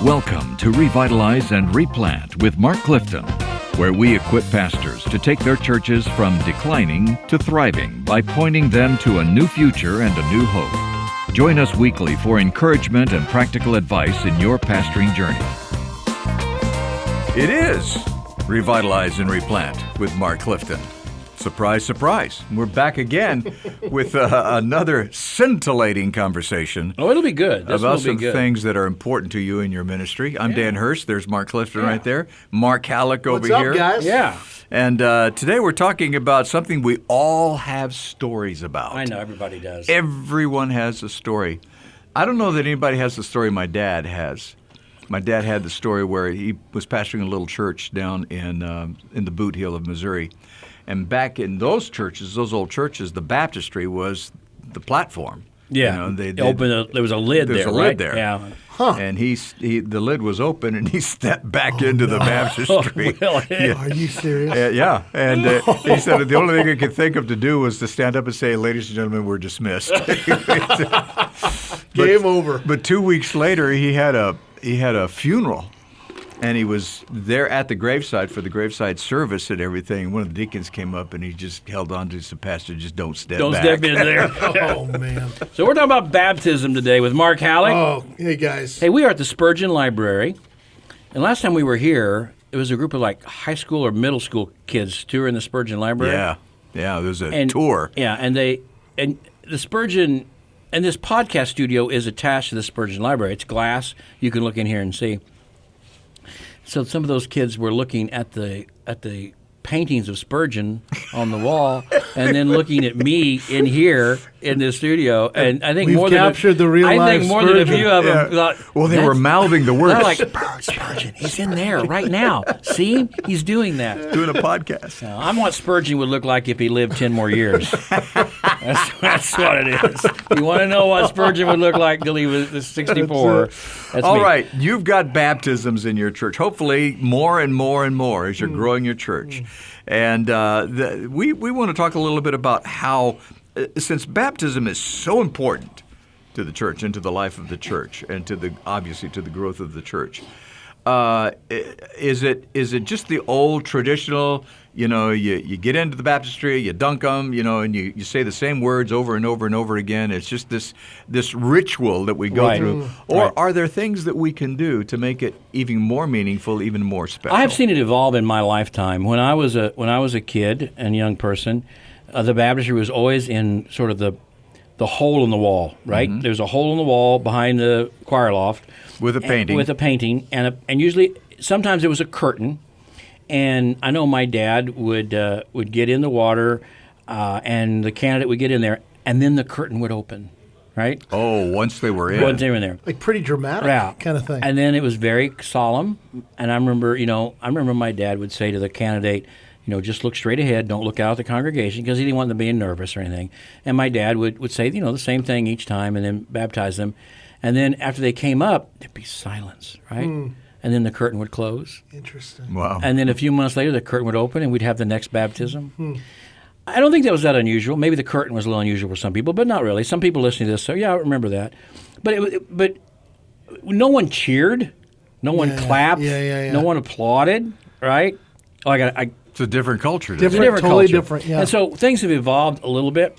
Welcome to Revitalize and Replant with Mark Clifton, where we equip pastors to take their churches from declining to thriving by pointing them to a new future and a new hope. Join us weekly for encouragement and practical advice in your pastoring journey. It is Revitalize and Replant with Mark Clifton. Surprise, surprise. We're back again with another scintillating conversation. Oh, it'll be good. About some things that are important to you in your ministry. I'm Dan Hurst. There's Mark Clifton right there. Mark Hallock over here. What's up, guys? Yeah. And today we're talking about something we all have stories about. I know, everybody does. Everyone has a story. I don't know that anybody has the story my dad has. My dad had the story where he was pastoring a little church down in the Boot Heel of Missouri. And back in those churches, those old churches, the baptistery was the platform. Yeah, you know, there was a lid there, There's a right? lid there. Yeah. Huh. And the lid was open, and he stepped back into the baptistry. Really? Are you serious? Yeah, and he said that the only thing he could think of to do was to stand up and say, "Ladies and gentlemen, we're dismissed." Game over. But 2 weeks later, he had a funeral. And he was there at the graveside for the graveside service and everything. One of the deacons came up and he just held on to the pastor, just don't step back. Don't step in there. Oh, man. So we're talking about baptism today with Mark Hallock. Oh, hey, guys. Hey, we are at the Spurgeon Library. And last time we were here, it was a group of like high school or middle school kids touring the Spurgeon Library. Yeah, there was a tour. Yeah, and the Spurgeon, and this podcast studio is attached to the Spurgeon Library. It's glass. You can look in here and see. So some of those kids were looking at the paintings of Spurgeon on the wall, and then looking at me in here in the studio. And I think We've more than captured the real I life think more than a Spurgeon. few of them thought. Well, they were mouthing the words. They're like, Spurgeon, he's in there right now. See, he's doing that. Doing a podcast. I'm what Spurgeon would look like if he lived 10 more years. That's what it is. You want to know what Spurgeon would look like till he was 64. That's All me. right, you've got baptisms in your church. Hopefully, more and more and more as you're growing your church. And we want to talk a little bit about how, since baptism is so important to the church and to the life of the church and obviously to the growth of the church, is it just the old traditional? You know, you get into the baptistry, you dunk them, and you say the same words over and over and over again. It's just this ritual that we go through. Or are there things that we can do to make it even more meaningful, even more special? I have seen it evolve in my lifetime. When I was a kid and young person, the baptistry was always in sort of the hole in the wall, right? Mm-hmm. There's a hole in the wall behind the choir loft with a painting, and usually sometimes there was a curtain. And I know my dad would get in the water, and the candidate would get in there, and then the curtain would open, right? Oh, once they were in. Once they were in there. Like pretty dramatic kind of thing. And then it was very solemn. And I remember my dad would say to the candidate, just look straight ahead, don't look out at the congregation, because he didn't want them being nervous or anything. And my dad would say, the same thing each time, and then baptize them. And then after they came up, there'd be silence, right? And then the curtain would close. Interesting. Wow. And then a few months later, the curtain would open, and we'd have the next baptism. I don't think that was that unusual. Maybe the curtain was a little unusual for some people, but not really. Some people listening to this, so yeah, I remember that. But no one cheered, no one clapped, no one applauded, right? It's a different culture. Totally culture. different. Yeah. And so things have evolved a little bit.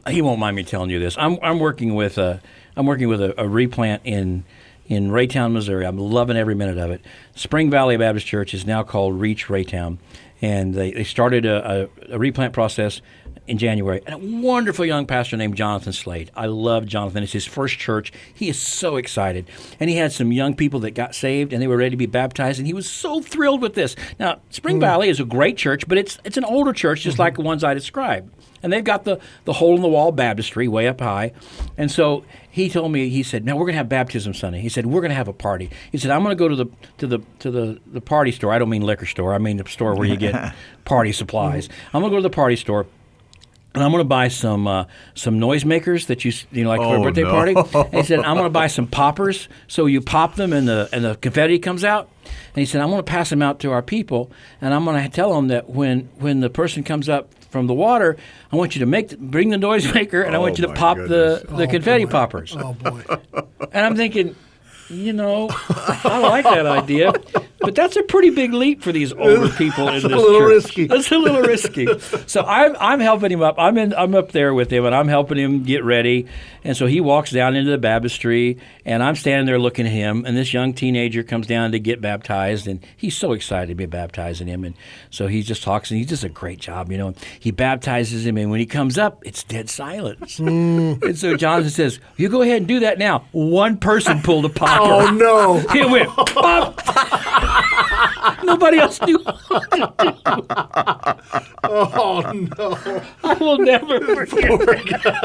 He won't mind me telling you this. I'm working with a replant in Raytown, Missouri. I'm loving every minute of it. Spring Valley Baptist Church is now called Reach Raytown, and they started a replant process in January. And a wonderful young pastor named Jonathan Slade. I love Jonathan. It's his first church. He is so excited. And he had some young people that got saved, and they were ready to be baptized, and he was so thrilled with this. Now, Spring Valley is a great church, but it's an older church, just like the ones I described. And they've got the hole-in-the-wall baptistry way up high. And so he told me, he said, "Now we're going to have baptism Sunday." He said, "We're going to have a party." He said, "I'm going to go to the party store. I don't mean liquor store. I mean the store where you get party supplies. I'm going to go to the party store, and I'm going to buy some noisemakers that you like for a birthday party." And he said, "I'm going to buy some poppers, so you pop them and the confetti comes out." And he said, "I'm going to pass them out to our people, and I'm going to tell them that when the person comes up from the water, I want you to bring the noisemaker, and I want you to pop the confetti poppers." Oh, boy. And I'm thinking, I like that idea, but that's a pretty big leap for these older people in this church. It's a little risky. It's a little risky. So I'm helping him up. I'm up there with him, and I'm helping him get ready. And so he walks down into the baptistery, and I'm standing there looking at him. And this young teenager comes down to get baptized, and he's so excited to be baptizing him. And so he just talks, and he does a great job. He baptizes him, and when he comes up, it's dead silence. And so Jonathan says, "You go ahead and do that now." One person pulled a popper. Oh, no. It went pop. Nobody else knew what to do. Oh, no. I will never forget that.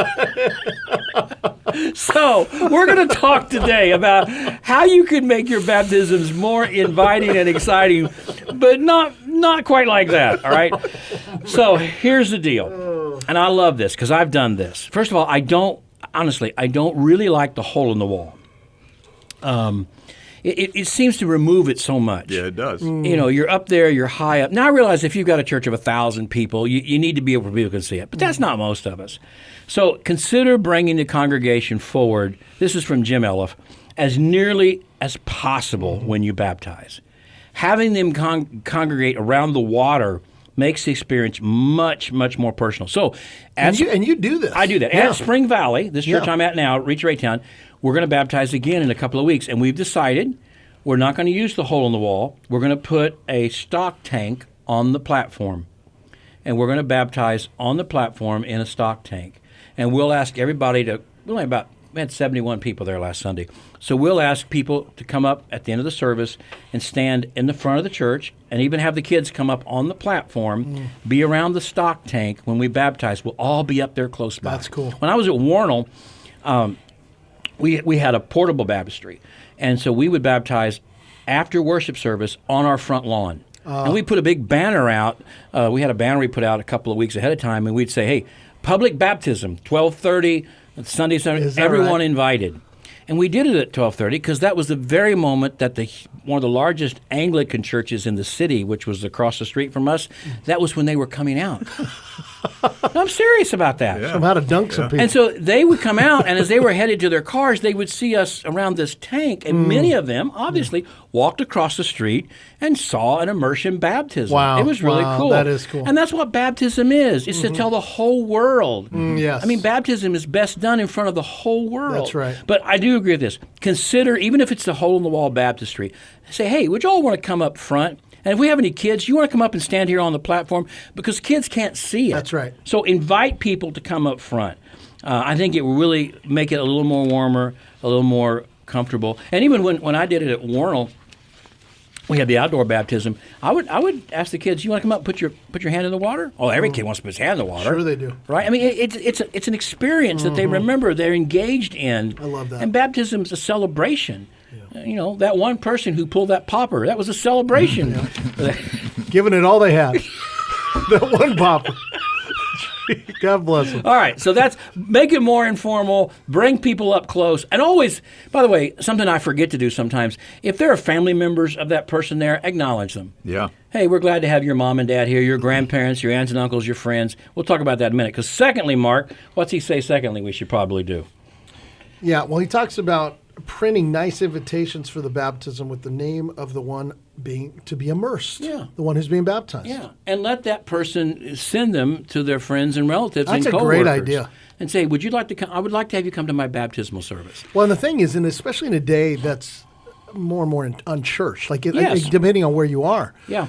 So we're going to talk today about how you can make your baptisms more inviting and exciting, but not quite like that, all right? So here's the deal, and I love this because I've done this. First of all, I don't really like the hole in the wall. It seems to remove it so much. Yeah, it does. You're up there, you're high up. Now, I realize if you've got a church of 1,000 people, you need to be able for people to see it. But that's not most of us. So consider bringing the congregation forward, this is from Jim Eliff, as nearly as possible when you baptize. Having them congregate around the water makes the experience much, much more personal. So, And you do this. I do that. Yeah. At Spring Valley, this church I'm at now, Reach Raytown, we're going to baptize again in a couple of weeks. And we've decided we're not going to use the hole in the wall. We're going to put a stock tank on the platform. And we're going to baptize on the platform in a stock tank. And we'll ask everybody we had 71 people there last Sunday. So we'll ask people to come up at the end of the service and stand in the front of the church and even have the kids come up on the platform, be around the stock tank when we baptize. We'll all be up there close by. That's cool. When I was at Warnell, we had a portable baptistry. And so we would baptize after worship service on our front lawn. And we put a big banner out. We had a banner we put out a couple of weeks ahead of time, and we'd say, hey, public baptism, 12:30, Sunday, everyone invited. And we did it at 12:30 because that was the very moment that one of the largest Anglican churches in the city, which was across the street from us, that was when they were coming out. I'm serious about that. Yeah. Somehow to dunk some people. And so they would come out, and as they were headed to their cars, they would see us around this tank, and many of them, obviously, walked across the street and saw an immersion baptism. Wow. It was really cool. That is cool. And that's what baptism is. It's to tell the whole world. Yes. I mean, baptism is best done in front of the whole world. That's right. But I do agree with this. Consider, even if it's the hole-in-the-wall baptistry, say, hey, would you all want to come up front? And if we have any kids, you want to come up and stand here on the platform because kids can't see it. That's right. So invite people to come up front. I think it will really make it a little more warmer, a little more comfortable. And even when I did it at Warnell, we had the outdoor baptism. I would ask the kids, you want to come up and put your hand in the water? Oh, every kid wants to put his hand in the water. Sure they do. Right? I mean, it's an experience that they remember, they're engaged in. I love that. And baptism's a celebration. Yeah. That one person who pulled that popper, that was a celebration. Giving it all they had. That one popper. God bless them. All right, so make it more informal, bring people up close, and always, by the way, something I forget to do sometimes, if there are family members of that person there, acknowledge them. Yeah. Hey, we're glad to have your mom and dad here, your grandparents, your aunts and uncles, your friends. We'll talk about that in a minute. Because secondly, Mark, what's he say secondly we should probably do? Yeah, well, he talks about printing nice invitations for the baptism with the name of the one to be immersed. Yeah. The one who's being baptized. Yeah, and let that person send them to their friends and relatives and That's a coworkers. great idea. And say, would you like to come? I would like to have you come to my baptismal service. Well, and the thing is, and especially in a day that's more and more unchurched, Yes. depending on where you are. Yeah.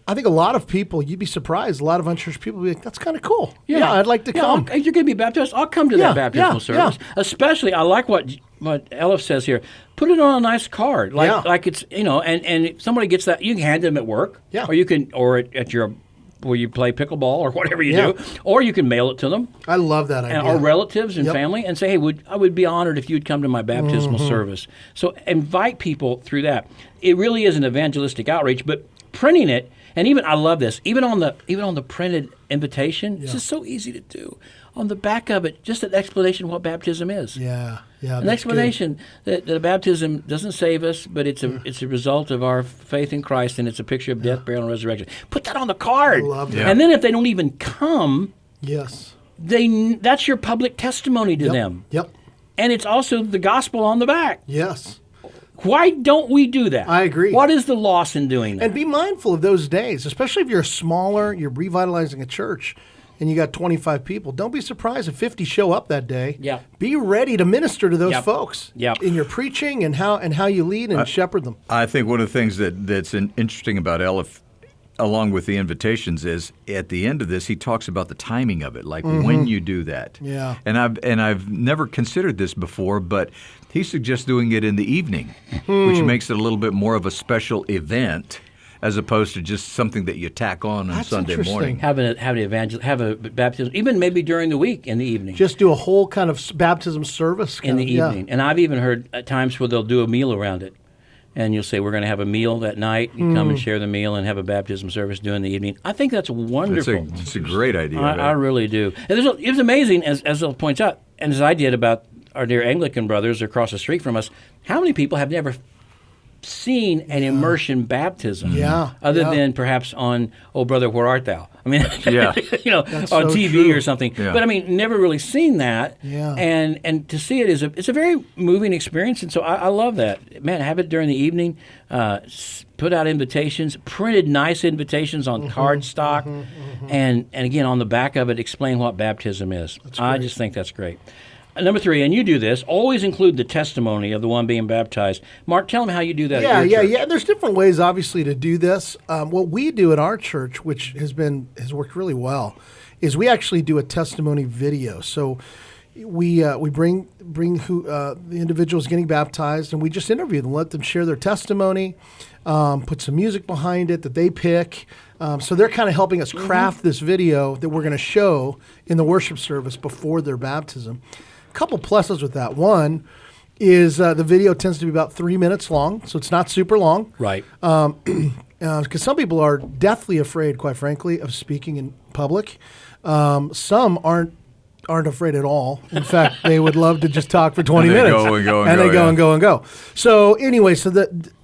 I think a lot of people, you'd be surprised, a lot of unchurched people would be like, that's kind of cool. Yeah, I'd like to come. If you're going to be baptized, I'll come to that baptismal service. Yeah. Especially, I like what Eliff says here. Put it on a nice card. Like it's, and if somebody gets that, you can hand them at work. Yeah. Or you can, at your, where you play pickleball or whatever you do. Or you can mail it to them. I love that idea. Or relatives and family and say, hey, I would be honored if you'd come to my baptismal service. So invite people through that. It really is an evangelistic outreach, but printing it, and even I love this. Even on the printed invitation, this is so easy to do. On the back of it, just an explanation of what baptism is. Yeah. An explanation that a baptism doesn't save us, but it's a result of our faith in Christ, and it's a picture of death, burial, and resurrection. Put that on the card. I love that. Yeah. And then if they don't even come, Yes. that's your public testimony to them. Yep. And it's also the gospel on the back. Yes. Why don't we do that? I agree. What is the loss in doing that? And be mindful of those days, especially if you're smaller, you're revitalizing a church, and you got 25 people. Don't be surprised if 50 show up that day. Yeah. Be ready to minister to those folks Yep. in your preaching and how you lead and shepherd them. I think one of the things that's interesting about Eliff, along with the invitations, is at the end of this he talks about the timing of it, like when you do that. Yeah. And I've never considered this before, but he suggests doing it in the evening, which makes it a little bit more of a special event as opposed to just something that you tack on That's Sunday interesting. morning. have a baptism, even maybe during the week in the evening. Just do a whole kind of baptism service. In the evening. And I've even heard at times where they'll do a meal around it. And you'll say, we're going to have a meal that night. You come and share the meal and have a baptism service during the evening. I think that's wonderful. It's a great idea. I really do. And it was amazing, as Bill points out, and as I did about our dear Anglican brothers across the street from us, how many people have never seen an immersion baptism other than perhaps on Oh Brother, Where Art Thou? I mean, That's on so TV true. or something. Yeah. But I mean, never really seen that. Yeah. And to see it it's a very moving experience. And so I love that. Man, have it during the evening. Put out invitations, printed nice invitations on cardstock, and again on the back of it, explain what baptism is. I just think that's great. Number 3, and you do this, always include the testimony of the one being baptized. Mark, tell them how you do that at your church. Yeah. There's different ways, obviously, to do this. What we do at our church, which has worked really well, is we actually do a testimony video. So we bring the individuals getting baptized, and we just interview them, let them share their testimony, put some music behind it that they pick. So they're kind of helping us craft this video that we're going to show in the worship service before their baptism. A couple pluses with that. One is the video tends to be about 3 minutes long, so it's not super long. Right. Because some people are deathly afraid, quite frankly, of speaking in public. Some aren't afraid at all. In fact, they would love to just talk for 20 And they minutes. go and go and and go, they go yeah. and go and go. So anyway,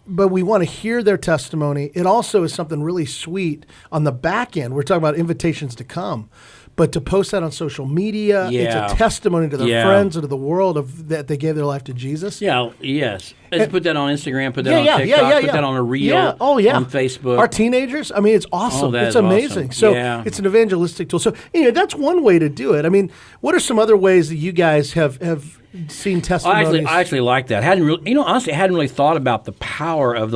but we want to hear their testimony. It also is something really sweet on the back end. We're talking about invitations to come. But to post that on social media, it's Yeah. a testimony to their Yeah. friends and to the world that they gave their life to Jesus. Yeah, yes. Let's put that on Instagram, put that on TikTok, put that on a reel on Facebook. Our teenagers, I mean, it's awesome. that It's is amazing. awesome. So Yeah. it's an evangelistic tool. So anyway, that's one way to do it. I mean, what are some other ways that you guys have seen testimonies? I actually like that. Honestly, I hadn't really thought about the power of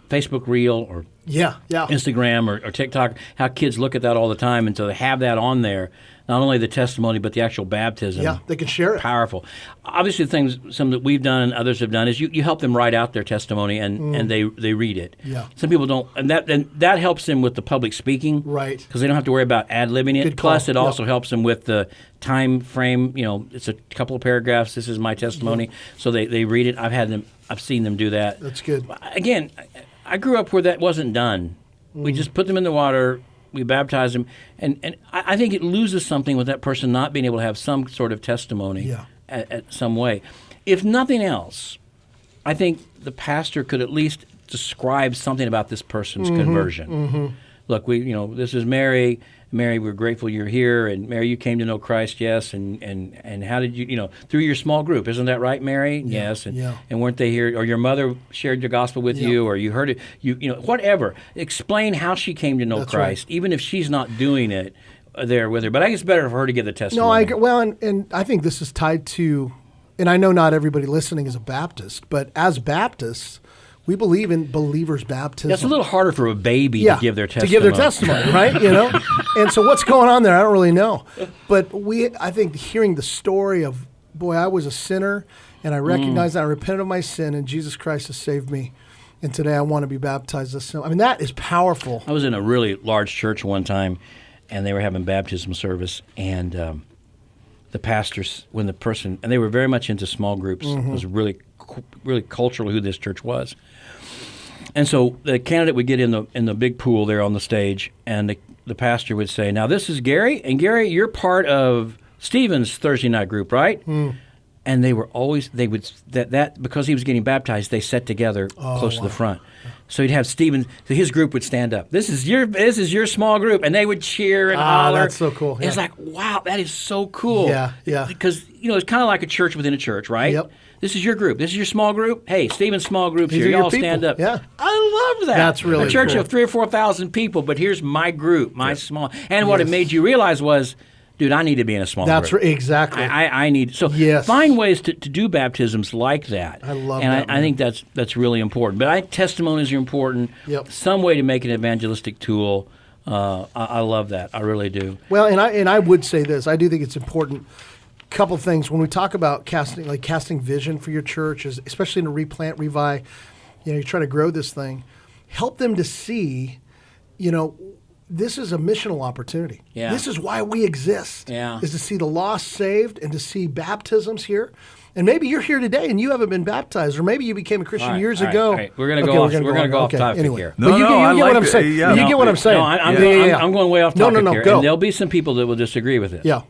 Facebook Reel or yeah. Instagram or TikTok, how kids look at that all the time, and to have that on there, not only the testimony but the actual baptism. Yeah, they can share it. Powerful. Obviously, some that we've done and others have done is you help them write out their testimony and they read it. Yeah. Some people don't, and that helps them with the public speaking, Right. Because they don't have to worry about ad-libbing it. Good call. Plus, it Yep. also helps them with the time frame. It's a couple of paragraphs. This is my testimony, so they read it. I've seen them do that. That's good. Again, I grew up where that wasn't done. We just put them in the water, we baptized them, and I think it loses something with that person not being able to have some sort of testimony at some way. If nothing else, I think the pastor could at least describe something about this person's conversion. Look, this is Mary. Mary, we're grateful you're here, and Mary, you came to know Christ, yes, and how did you, through your small group, isn't that right, Mary? Yes, and weren't they here, or your mother shared your gospel with you, or you heard it, whatever. Explain how she came to know That's Christ, even if she's not doing it there with her. But I think it's better for her to give the testimony. No, I agree. Well, and I think this is tied to, and I know not everybody listening is a Baptist, but as Baptists, we believe in believers' baptism. That's a little harder for a baby to give their testimony. Right? And so what's going on there? I don't really know. But I think hearing the story of, boy, I was a sinner, and I recognized that I repented of my sin, and Jesus Christ has saved me, and today I want to be baptized. I mean, that is powerful. I was in a really large church one time, and they were having baptism service, and the pastors, and they were very much into small groups. It was really, really cultural who this church was. And so the candidate would get in the big pool there on the stage, and the pastor would say, "Now this is Gary, and Gary, you're part of Stephen's Thursday night group, right?" And they would because he was getting baptized, they sat together close to the front. So he'd have Stephen, so his group would stand up. This is your small group, and they would cheer and holler. That's so cool. Yeah. It's like, wow, that is so cool. Yeah. Because it's kind of like a church within a church, right? Yep. This is your group. This is your small group. Hey, Stephen's small group's These here. are your Y'all people. stand up. Yeah. I love that. That's really a church cool. of 3,000 or 4,000 people, but here's my group, my small. And what it made you realize was, dude, I need to be in a small That's group. exactly. I need so find ways to do baptisms like that. I love and that. I think that's really important. But I think testimonies are important. Yep. Some way to make an evangelistic tool. I love that. I really do. Well, and I would say this. I do think it's important. Couple things when we talk about casting vision for your church, especially in a replant, revive. You try to grow this thing. Help them to see. This is a missional opportunity. Yeah. This is why we exist. Yeah. Is to see the lost saved and to see baptisms here. And maybe you're here today and you haven't been baptized, or maybe you became a Christian years ago. All right. We're going to go off. We're going to go off topic here. No, you get what I'm saying. You get what I'm saying. No, I'm going way off topic here. Go. And there'll be some people that will disagree with it. Yeah.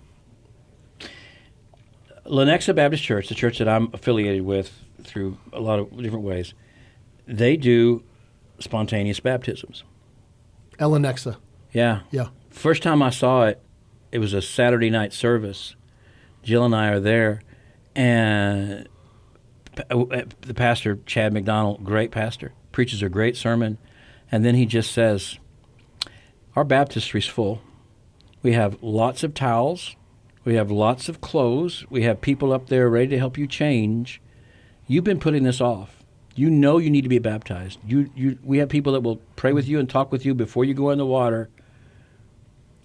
Lenexa Baptist Church, the church that I'm affiliated with through a lot of different ways, they do spontaneous baptisms. Lenexa. Yeah. Yeah. First time I saw it, it was a Saturday night service. Jill and I are there, and the pastor, Chad McDonald, great pastor, preaches a great sermon, and then he just says, our baptistry's full. We have lots of towels. We have lots of clothes. We have people up there ready to help you change. You've been putting this off. You know you need to be baptized. We have people that will pray with you and talk with you before you go in the water.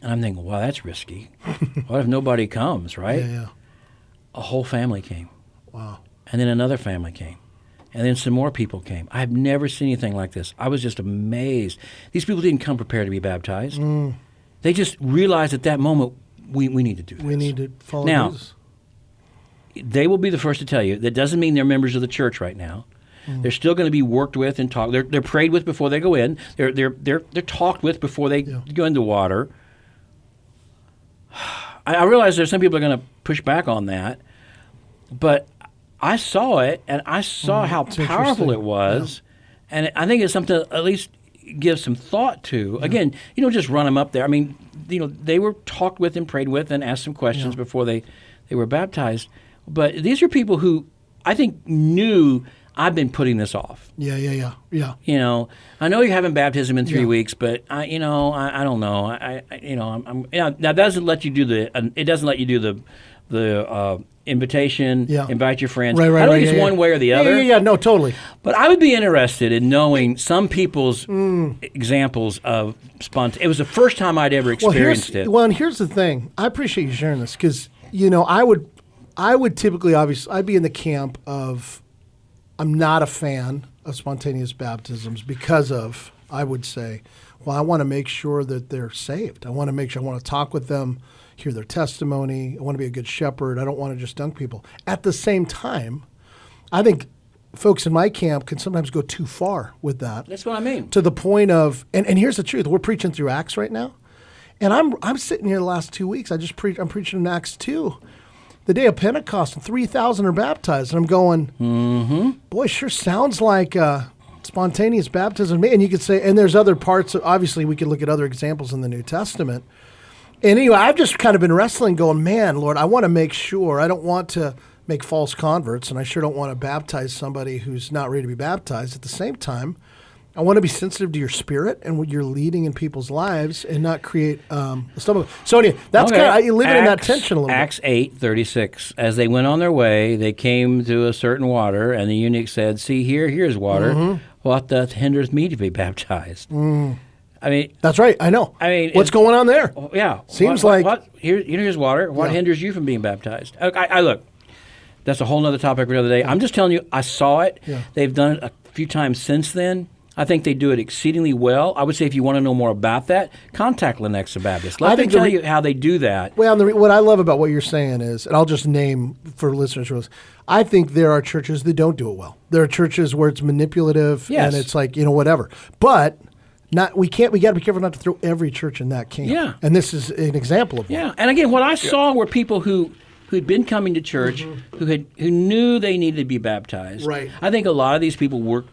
And I'm thinking, wow, that's risky. What if nobody comes, right? Yeah. A whole family came. Wow. And then another family came. And then some more people came. I've never seen anything like this. I was just amazed. These people didn't come prepared to be baptized. They just realized at that moment, we need to do this. We need to follow Jesus. They will be the first to tell you that doesn't mean they're members of the church right now. They're still going to be worked with and talked. They're prayed with before they go in. They're talked with before they go into water. I realize there's some people that are going to push back on that, but I saw it and I saw how powerful it was, and I think it's something to at least give some thought to. Again, you don't just run them up there. I mean, they were talked with and prayed with and asked some questions before they were baptized. But these are people who I think knew I've been putting this off. Yeah. I know you're having baptism in 3 weeks, but I don't know. That doesn't let you do the invitation. Yeah. Invite your friends. Right. I don't think it's one way or the other. Yeah. No, totally. But I would be interested in knowing some people's examples of spontaneous. It was the first time I'd ever experienced it. Well, and here's the thing. I appreciate you sharing this because I would typically, obviously, I'd be in the camp of I'm not a fan of spontaneous baptisms because of, I would say, well, I want to make sure that they're saved. I want to make sure, I want to talk with them, hear their testimony. I want to be a good shepherd. I don't want to just dunk people. At the same time, I think folks in my camp can sometimes go too far with that. That's what I mean. To the point of, and here's the truth. We're preaching through Acts right now. And I'm sitting here the last 2 weeks. I'm preaching in Acts 2. The day of Pentecost, and 3,000 are baptized. And I'm going, boy, sure sounds like spontaneous baptism. And you could say, and there's other parts. Obviously, we could look at other examples in the New Testament. And anyway, I've just kind of been wrestling going, man, Lord, I want to make sure. I don't want to make false converts, and I sure don't want to baptize somebody who's not ready to be baptized. At the same time, I want to be sensitive to your spirit and what you're leading in people's lives and not create stumble. So anyway, that's kind of, you live in that tension a little Acts bit. 8:36. As they went on their way, they came to a certain water, and the eunuch said, see, here's water. What doth hindereth me to be baptized? I mean, that's right. I know. I mean, what's going on there? Yeah. Seems here's water. What hinders you from being baptized? I look, that's a whole other topic for another day. I'm just telling you, I saw it. Yeah. They've done it a few times since then. I think they do it exceedingly well. I would say if you want to know more about that, contact Lenexa Baptist. Let them tell you how they do that. Well, what I love about what you're saying is, and I'll just name for listeners, I think there are churches that don't do it well. There are churches where it's manipulative and it's like, whatever. But we got to be careful not to throw every church in that camp. Yeah. And this is an example of one. Yeah. And again, what I saw were people who'd been coming to church, who knew they needed to be baptized. Right. I think a lot of these people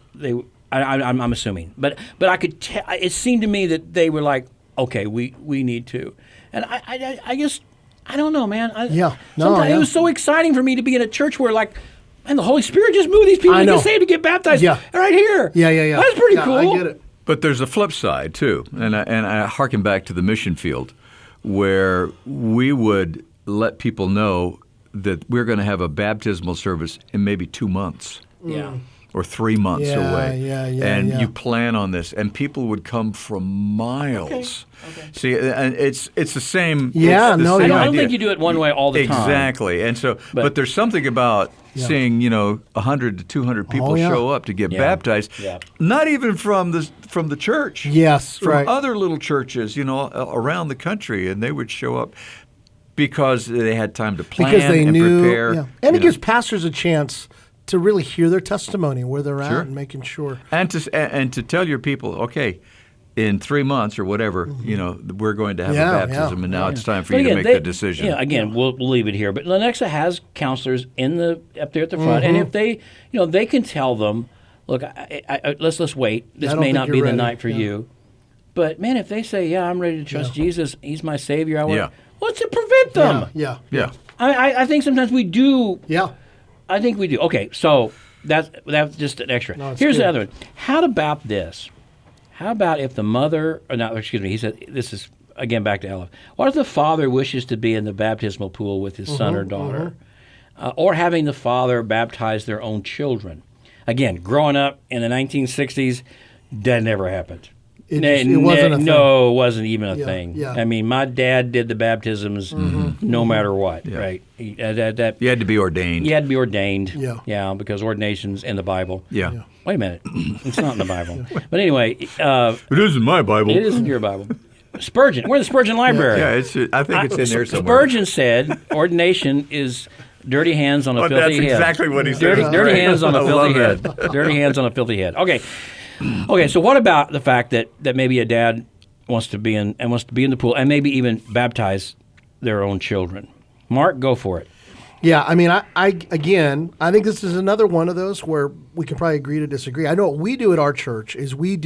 I'm assuming, but I could it seemed to me that they were like, okay, we need to, and I guess I don't know, man. It was so exciting for me to be in a church where like And the Holy Spirit just moved these people to get saved, to get baptized right here. Yeah. That's pretty cool. I get it. But there's a flip side, too. And I hearken back to the mission field, where we would let people know that we're going to have a baptismal service in maybe 2 months. Yeah. Or 3 months away. And yeah. you plan on this, and people would come from miles. Okay. See, and it's the same. Yeah, it's the same I don't idea. think you do it one way all the time. Exactly, and so, but there's something about seeing 100 to 200 people show up to get baptized. Yeah. Not even from the church. Yes, from other little churches, around the country, and they would show up because they had time to plan and prepare. Yeah. And it gives pastors a chance to really hear their testimony, where they're at, and making sure. And to tell your people, okay, in 3 months or whatever, we're going to have a baptism, and now it's time for you to make the decision. Yeah, again, we'll leave it here. But Lenexa has counselors up there at the front, and if they, they can tell them, look, let's wait. This may not be the night for you. But man, if they say, yeah, I'm ready to trust Jesus, He's my Savior, what's to prevent them? Yeah. I think sometimes we do. Yeah. I think we do. Okay, so that's just an extra. Here's the other one. How about this? How about if the mother, he said, this is, again, back to Eliff. What if the father wishes to be in the baptismal pool with his son or daughter? Or having the father baptize their own children? Again, growing up in the 1960s, that never happened. It wasn't a thing. No, it wasn't even a thing. Yeah. I mean, my dad did the baptisms no matter what, right? You had to be ordained. You had to be ordained. Yeah. Because ordination's in the Bible. Yeah. Wait a minute. It's not in the Bible. But anyway. It is in my Bible. It is in your Bible. Spurgeon. We're in the Spurgeon Library. Yeah, I think it's in there somewhere. Spurgeon said ordination is dirty hands on a filthy that's head. That's exactly what he said. Dirty hands on a filthy head. Dirty hands on a filthy head. Okay, so what about the fact that maybe a dad wants to be in the pool and maybe even baptize their own children? Mark, go for it. Yeah, I mean, I think this is another one of those where we can probably agree to disagree. I know what we do at our church is we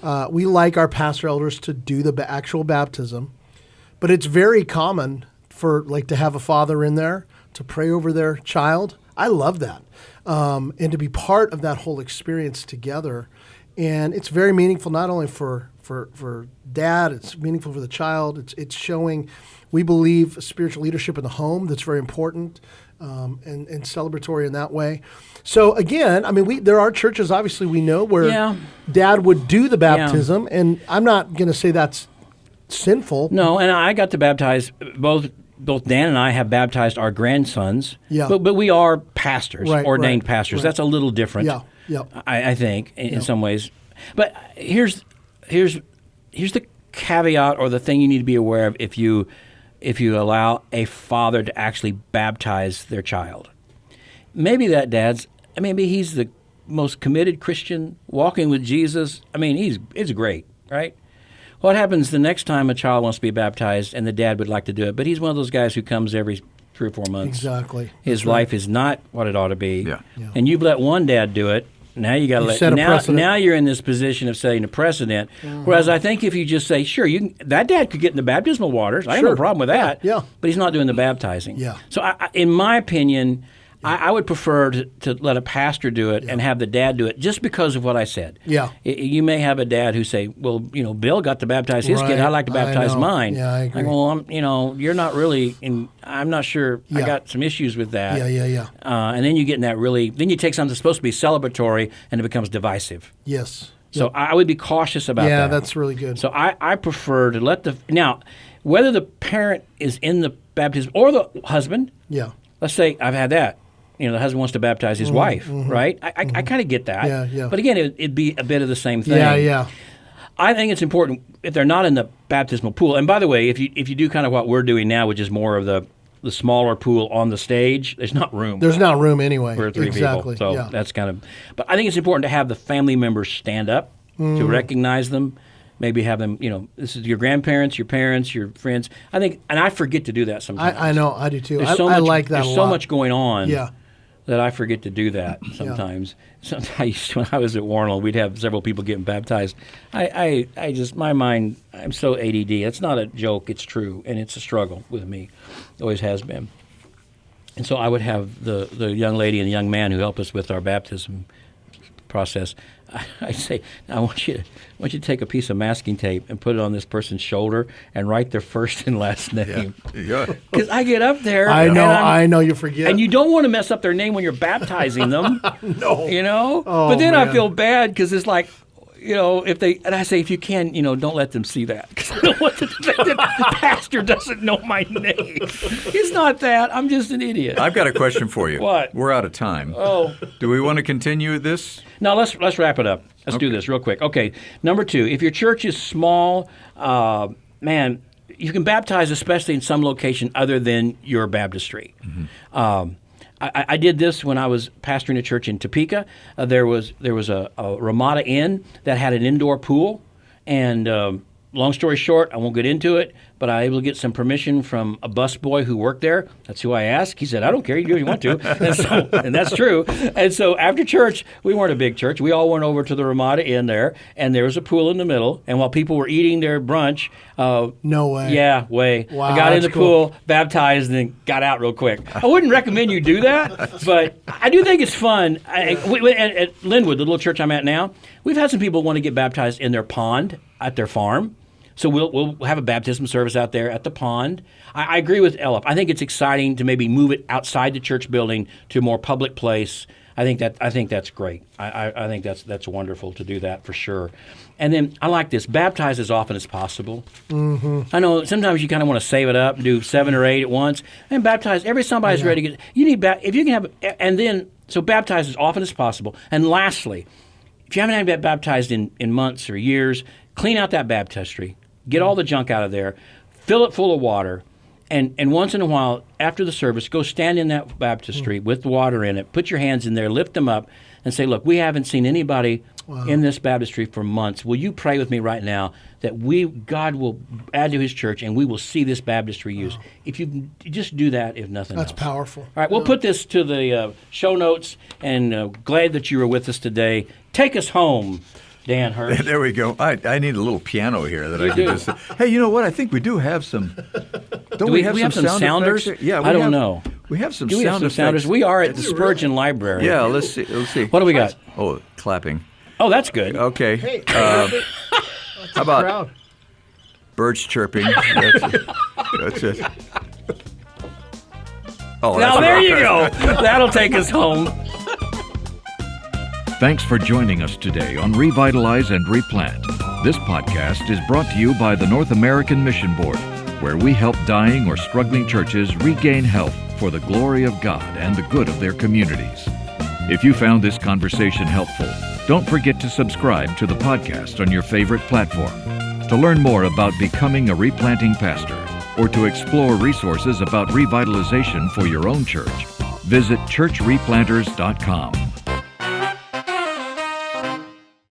like our pastor elders to do the actual baptism, but it's very common for to have a father in there to pray over their child. I love that. And to be part of that whole experience together. And it's very meaningful not only for dad, it's meaningful for the child. It's showing, we believe, spiritual leadership in the home that's very important and celebratory in that way. So again, I mean, there are churches, obviously, we know where dad would do the baptism, and I'm not going to say that's sinful. No, and I got to baptize both Dan and I have baptized our grandsons, but we are pastors, ordained pastors. That's a little different, I think, in some ways. But here's the caveat or the thing you need to be aware of if you allow a father to actually baptize their child. Maybe he's the most committed Christian, walking with Jesus. I mean, it's great, right? What happens the next time a child wants to be baptized and the dad would like to do it, but he's one of those guys who comes every 3 or 4 months. Exactly. His life is not what it ought to be. Yeah. And you've let one dad do it. Now you got to let now you're in this position of setting a precedent. Whereas I think if you just say, sure, that dad could get in the baptismal waters. I have no problem with that. Yeah. But he's not doing the baptizing. Yeah. So in my opinion, I would prefer to let a pastor do it and have the dad do it just because of what I said. Yeah. You may have a dad who say, well, Bill got to baptize his kid. I'd like to baptize mine. Yeah, I agree. Like, well, you're not really I'm not sure. I got some issues with that. Yeah. And then you get in that then you take something that's supposed to be celebratory and it becomes divisive. Yes. So I would be cautious about that. Yeah, that's really good. So I prefer to let now, whether the parent is in the baptism or the husband. Yeah. Let's say I've had that. The husband wants to baptize his wife, right? I kind of get that. Yeah. But again, it'd be a bit of the same thing. Yeah. I think it's important if they're not in the baptismal pool. And by the way, if you do kind of what we're doing now, which is more of the smaller pool on the stage, there's not room. There's not room anyway. For 3 people. So that's kind of. But I think it's important to have the family members stand up to recognize them. Maybe have them, this is your grandparents, your parents, your friends. I think, and I forget to do that sometimes. I know, I do too. I like that a lot. There's so much going on. Yeah. That I forget to do that sometimes. Sometimes when I was at Warnell, we'd have several people getting baptized. I just, my mind, I'm so ADD. It's not a joke. It's true, and it's a struggle with me. It always has been. And so I would have the young lady and the young man who help us with our baptism process. I say, I want you to take a piece of masking tape and put it on this person's shoulder and write their first and last name. Yeah. Because I get up there. I know you forget. And you don't want to mess up their name when you're baptizing them. No. You know? Oh, but then I man. feel bad because it's like, and I say, if you can, don't let them see that. Because I don't want the pastor doesn't know my name. It's not that. I'm just an idiot. I've got a question for you. What? We're out of time. Oh. Do we want to continue this? Now, let's wrap it up. Let's do this real quick. Okay, number 2, if your church is small, man, you can baptize, especially in some location other than your baptistry. Mm-hmm. I did this when I was pastoring a church in Topeka. There was a Ramada Inn that had an indoor pool, and long story short, I won't get into it, but I was able to get some permission from a busboy who worked there. That's who I asked. He said, "I don't care. You do what you want to," and that's true. And so after church, we weren't a big church. We all went over to the Ramada Inn there, and there was a pool in the middle. And while people were eating their brunch, no way. Yeah, way. Wow, I got in the that's cool. pool, baptized, and then got out real quick. I wouldn't recommend you do that, but I do think it's fun. At Linwood, the little church I'm at now, we've had some people want to get baptized in their pond at their farm. So we'll have a baptism service out there at the pond. I agree with Eliff. I think it's exciting to maybe move it outside the church building to a more public place. I think that's great. I think that's wonderful to do that for sure. And then I like this: baptize as often as possible. Mm-hmm. I know sometimes you kind of want to save it up and do 7 or 8 at once, and baptize every somebody's ready to get. You need if you can have, and then so baptize as often as possible. And lastly, if you haven't been baptized in months or years, clean out that baptistry. Get all the junk out of there, fill it full of water, and once in a while, after the service, go stand in that baptistry with the water in it, put your hands in there, lift them up, and say, "Look, we haven't seen anybody in this baptistry for months. Will you pray with me right now that God will add to his church and we will see this baptistry used?" If you just do that, if nothing else. That's powerful. All right, we'll put this to the show notes, and glad that you were with us today. Take us home, Dan Hurst. There we go. I need a little piano here that You I can do. just. Hey, you know what? I think we do have some. Don't Do we we have some sound sounders? effects here? Yeah, I don't know. We have some Do we sound have some effects. sounders? We are at the Spurgeon Library. Yeah, let's see. Let's see. What do we got? Oh, clapping. Oh, that's good. Okay. Hey, how about crowd. birds chirping? That's it. Oh, Now that's there you go. That'll take us home. Thanks for joining us today on Revitalize and Replant. This podcast is brought to you by the North American Mission Board, where we help dying or struggling churches regain health for the glory of God and the good of their communities. If you found this conversation helpful, don't forget to subscribe to the podcast on your favorite platform. To learn more about becoming a replanting pastor or to explore resources about revitalization for your own church, visit churchreplanters.com.